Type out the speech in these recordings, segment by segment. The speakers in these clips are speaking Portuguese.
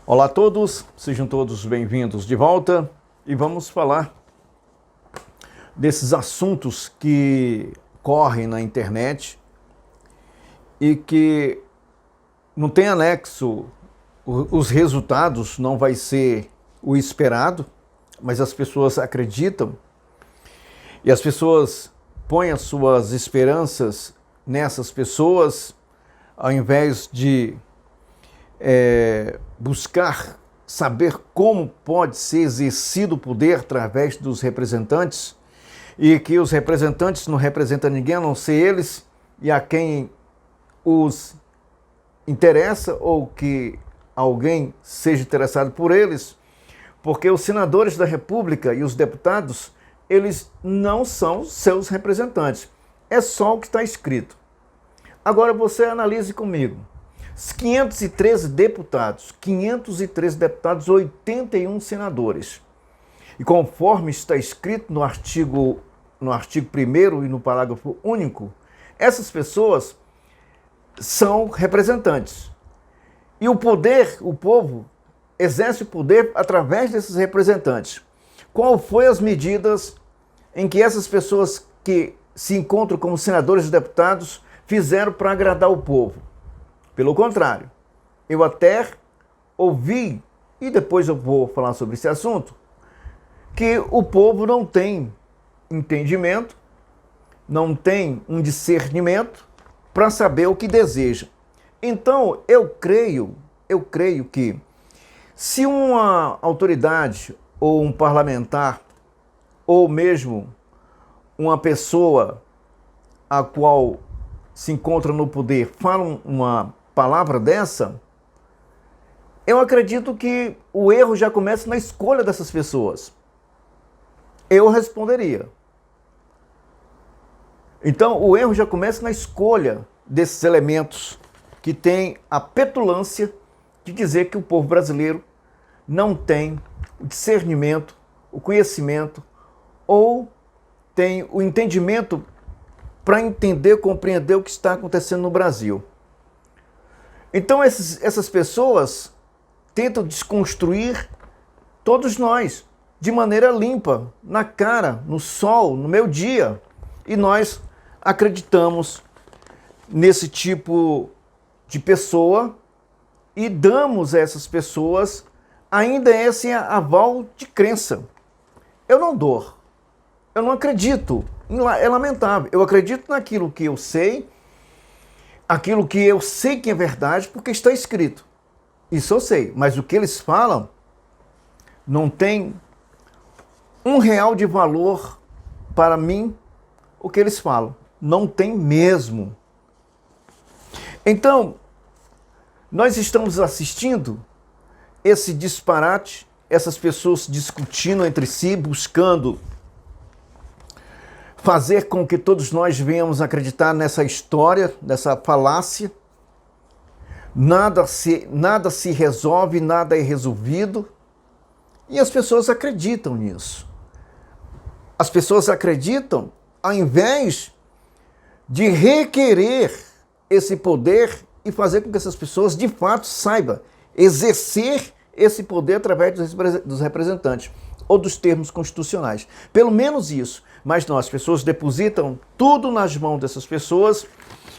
Olá a todos, sejam todos bem-vindos de volta e vamos falar desses assuntos que correm na internet e que não tem anexo, os resultados não vai ser o esperado, mas as pessoas acreditam e as pessoas põem as suas esperanças nessas pessoas ao invés de buscar saber como pode ser exercido o poder através dos representantes e que os representantes não representam ninguém a não ser eles e a quem os interessa ou que alguém seja interessado por eles, porque os senadores da República e os deputados, eles não são seus representantes. É só o que está escrito. Agora você analise comigo. 513 deputados, 81 senadores. E conforme está escrito no artigo 1º e no parágrafo único, essas pessoas são representantes. E o povo exerce o poder através desses representantes. Qual foram as medidas em que essas pessoas que se encontram como senadores e deputados fizeram para agradar o povo? Pelo contrário, eu até ouvi, e depois eu vou falar sobre esse assunto, que o povo não tem entendimento, não tem um discernimento para saber o que deseja. Então, eu creio que se uma autoridade ou um parlamentar ou mesmo uma pessoa a qual se encontra no poder fala uma palavra dessa, eu acredito que o erro já começa na escolha dessas pessoas. Eu responderia. Então, o erro já começa na escolha desses elementos que têm a petulância de dizer que o povo brasileiro não tem o discernimento, o conhecimento ou tem o entendimento para entender, compreender o que está acontecendo no Brasil. Então essas pessoas tentam desconstruir todos nós de maneira limpa, na cara, no sol, no meu dia. E nós acreditamos nesse tipo de pessoa e damos a essas pessoas ainda esse aval de crença. Eu não dou, eu não acredito, é lamentável. Eu acredito naquilo que eu sei, aquilo que eu sei que é verdade, porque está escrito. Isso eu sei, mas o que eles falam não tem R$1 de valor para mim, o que eles falam. Não tem mesmo. Então, nós estamos assistindo esse disparate, essas pessoas discutindo entre si, buscando fazer com que todos nós venhamos acreditar nessa história, nessa falácia. Nada se resolve, nada é resolvido. E as pessoas acreditam nisso. As pessoas acreditam ao invés de requerer esse poder e fazer com que essas pessoas de fato saibam exercer esse poder através dos representantes ou dos termos constitucionais. Pelo menos isso. Mas não, as pessoas depositam tudo nas mãos dessas pessoas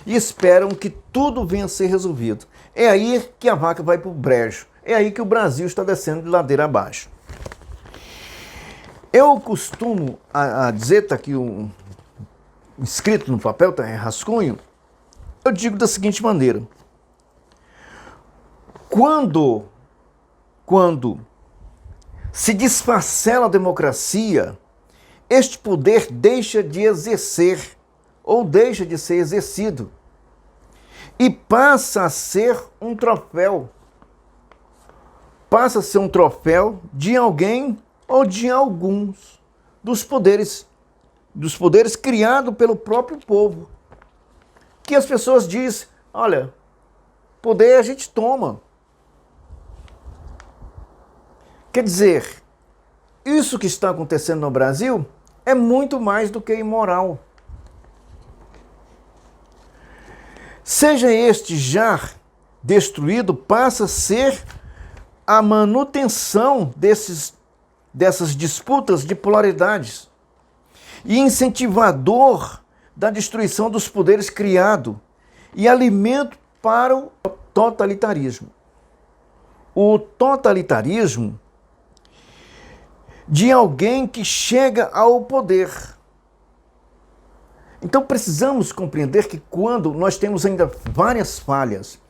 e esperam que tudo venha a ser resolvido. É aí que a vaca vai para o brejo. É aí que o Brasil está descendo de ladeira abaixo. Eu costumo dizer, está aqui escrito no papel, está em rascunho, eu digo da seguinte maneira. Quando se desfacela a democracia, este poder deixa de exercer ou deixa de ser exercido e passa a ser um troféu. Passa a ser um troféu de alguém ou de alguns dos poderes criados pelo próprio povo. Que as pessoas dizem, olha, poder a gente toma. Quer dizer, isso que está acontecendo no Brasil é muito mais do que imoral. Seja este já destruído, passa a ser a manutenção dessas disputas de polaridades e incentivador da destruição dos poderes criado e alimento para o totalitarismo. O totalitarismo de alguém que chega ao poder. Então precisamos compreender que quando nós temos ainda várias falhas,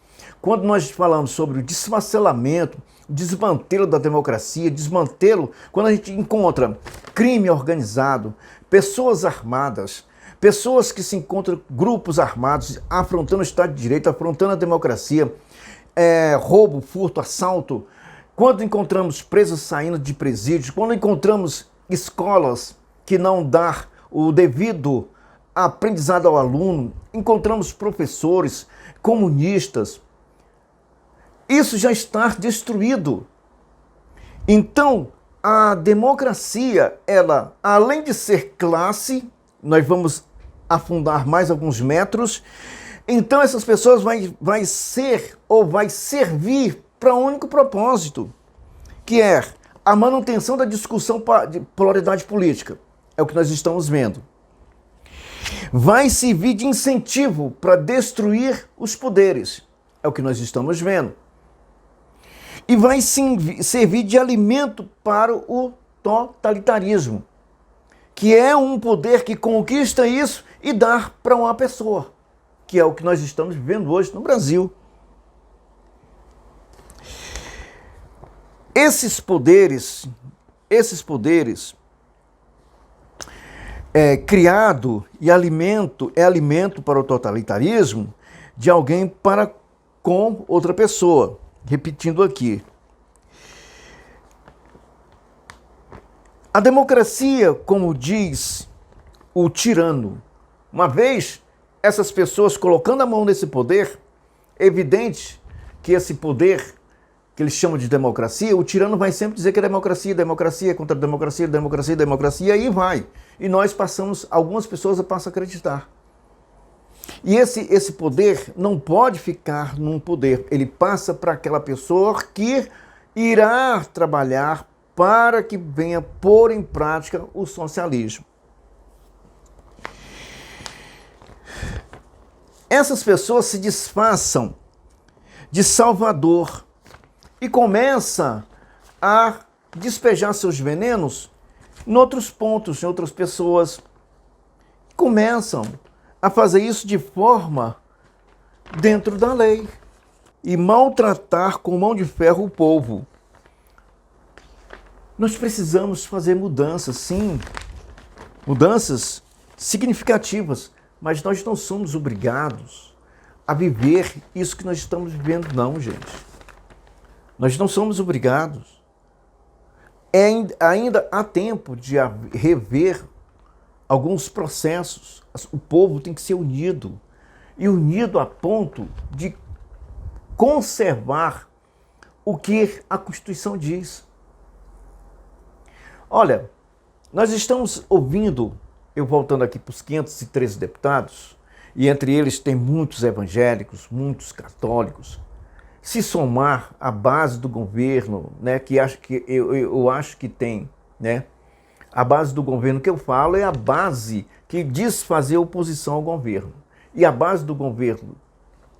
quando nós falamos sobre o desfacelamento, o desmantelo da democracia, desmantelo, quando a gente encontra crime organizado, pessoas armadas, pessoas que se encontram, grupos armados, afrontando o Estado de Direito, afrontando a democracia, roubo, furto, assalto, quando encontramos presos saindo de presídios, quando encontramos escolas que não dão o devido aprendizado ao aluno, encontramos professores comunistas, isso já está destruído. Então, a democracia, ela, além de ser classe, nós vamos afundar mais alguns metros, então essas pessoas vai ser ou vai servir para um único propósito, que é a manutenção da discussão de polaridade política. É o que nós estamos vendo. Vai servir de incentivo para destruir os poderes. É o que nós estamos vendo. E vai servir de alimento para o totalitarismo, que é um poder que conquista isso e dá para uma pessoa, que é o que nós estamos vivendo hoje no Brasil. Esses poderes criado e alimento para o totalitarismo de alguém para com outra pessoa. Repetindo aqui. A democracia, como diz o tirano, uma vez essas pessoas colocando a mão nesse poder, é evidente que esse poder que eles chamam de democracia, o tirano vai sempre dizer que é democracia, democracia contra democracia, democracia, democracia, e aí vai. E nós passamos, algumas pessoas passam a acreditar. E esse poder não pode ficar num poder, ele passa para aquela pessoa que irá trabalhar para que venha pôr em prática o socialismo. Essas pessoas se disfarçam de salvador e começam a despejar seus venenos em outros pontos, em outras pessoas. Começam a fazer isso de forma dentro da lei e maltratar com mão de ferro o povo. Nós precisamos fazer mudanças, sim, mudanças significativas, mas nós não somos obrigados a viver isso que nós estamos vivendo, não, gente. Nós não somos obrigados. Ainda há tempo de rever alguns processos. O povo tem que ser unido. E unido a ponto de conservar o que a Constituição diz. Olha, nós estamos ouvindo, eu voltando aqui para os 513 deputados, e entre eles tem muitos evangélicos, muitos católicos. Se somar a base do governo, né, que eu acho que tem, né, a base do governo que eu falo é a base que diz fazer oposição ao governo. E a base do governo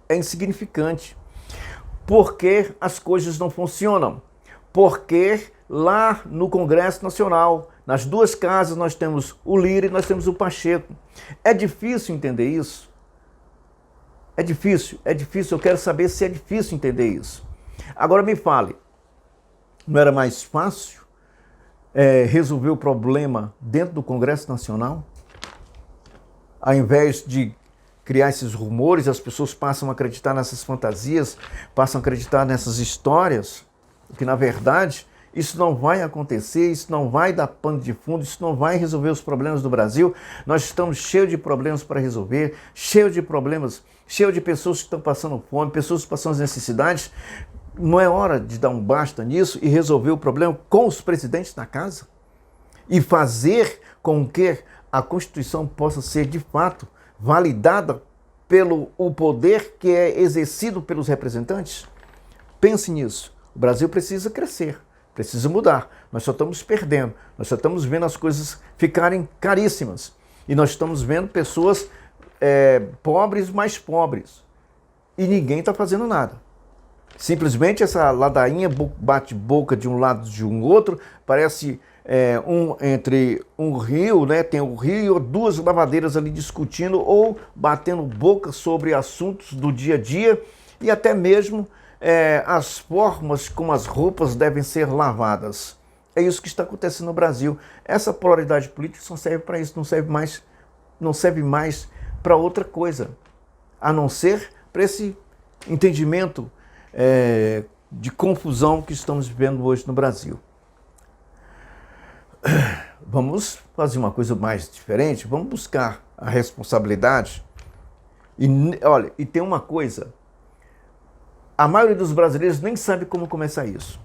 é insignificante, porque as coisas não funcionam, porque lá no Congresso Nacional, nas duas casas, nós temos o Lira e nós temos o Pacheco. É difícil entender isso? É difícil, eu quero saber se é difícil entender isso. Agora me fale, não era mais fácil resolver o problema dentro do Congresso Nacional? Ao invés de criar esses rumores, as pessoas passam a acreditar nessas fantasias, passam a acreditar nessas histórias, que na verdade isso não vai acontecer, isso não vai dar pano de fundo, isso não vai resolver os problemas do Brasil. Nós estamos cheios de problemas para resolver, cheios de problemas, cheios de pessoas que estão passando fome, pessoas que passam as necessidades. Não é hora de dar um basta nisso e resolver o problema com os presidentes na casa? E fazer com que a Constituição possa ser, de fato, validada pelo o poder que é exercido pelos representantes? Pense nisso. O Brasil precisa crescer, precisa mudar. Nós só estamos perdendo, nós só estamos vendo as coisas ficarem caríssimas. E nós estamos vendo pessoas pobres mais pobres. E ninguém está fazendo nada. Simplesmente essa ladainha bate-boca de um lado de um outro, parece entre um rio, né? Tem o rio e duas lavadeiras ali discutindo ou batendo boca sobre assuntos do dia a dia e até mesmo as formas como as roupas devem ser lavadas. É isso que está acontecendo no Brasil. Essa polaridade política só serve para isso, não serve mais para outra coisa, a não ser para esse entendimento de confusão que estamos vivendo hoje no Brasil. Vamos fazer uma coisa mais diferente, vamos buscar a responsabilidade. E olha, e tem uma coisa, a maioria dos brasileiros nem sabe como começar isso.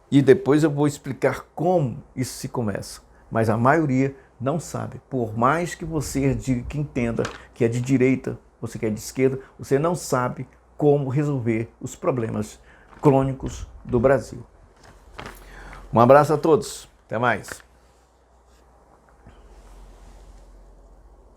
E depois eu vou explicar como isso se começa. Mas a maioria não sabe. Por mais que você diga que entenda que é de direita, você que é de esquerda, você não sabe como resolver os problemas crônicos do Brasil. Um abraço a todos. Até mais.